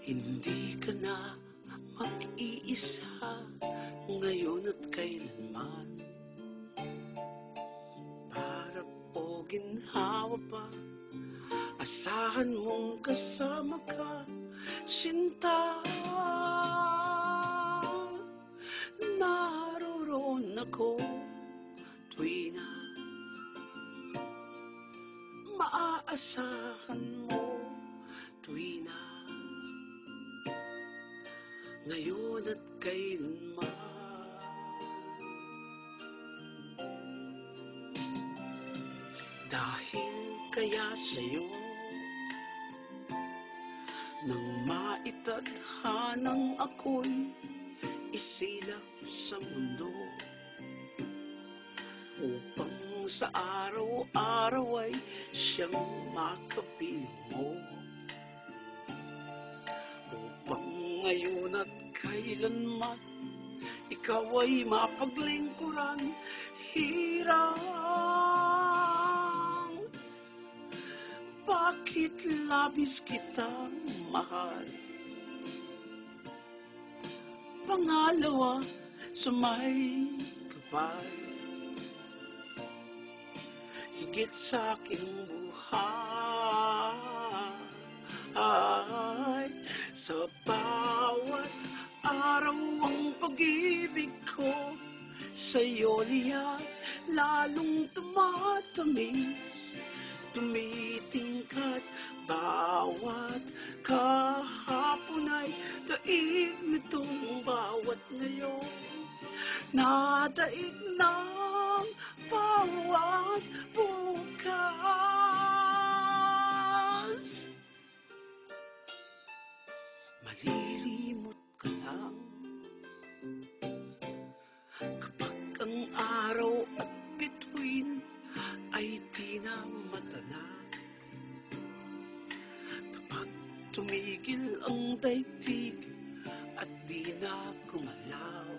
Hindi ka na mag-iisa ngayon at kailanman. Para o ginhawa pa, asahan mong kasama ka, sinta. Naroon ako tuwi na maaasahan mo, tuwi na ngayon at kailanman. Dahil kaya sa'yo nang maitadhanang ako'y isilap sa mundo, upang sa araw-araw ay siyang makapiling mo, upang ngayon at kailanman ikaw ay mapaglingkuran. Hirang, bakit labis kitang mahal? Pangalawa sa may kapal, higit sa aking buhay. Sa bawat araw ang pag-ibig ko sa'yo liyan lalong tumatamis, tumitingkat. Bawat kahapon ay daig nitong bawat ngayon, nadaig ng bawat bukas. Malilimot ka lang kapag ang araw at bituin ay di na matanan, kapag tumigil ang daigdig at di na gumalaw.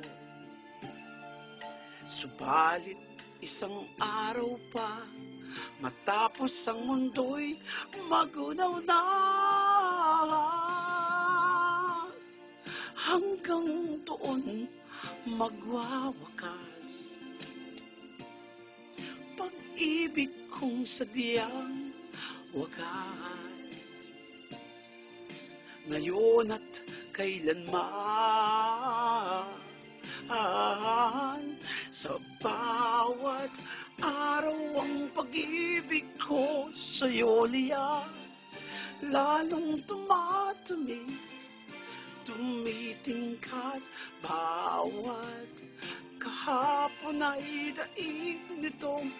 Subalit isang araw pa matapos ang mundo'y magunaw na, hanggang doon magwawakas pag-ibig kong sadyang wagas. Ngayon at kailanman, sa bawat araw ang pag-ibig ko sa'yo liyan lalong tumatamis, tumitingkat. Bawat kahapon ay daig nitong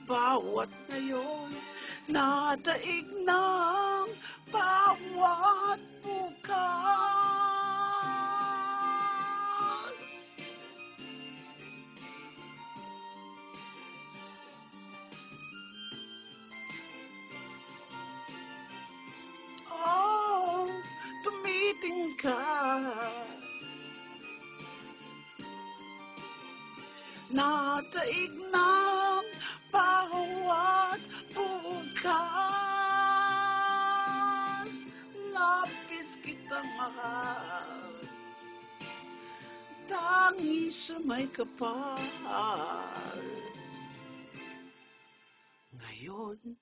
bawat ngayon, nadaig ng bawat bukas. Oh, tumitingkat, nadaig ng bawat bukas. Lapis kitang mahal, tangi sa may kapal, ngayon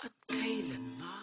at kailanman.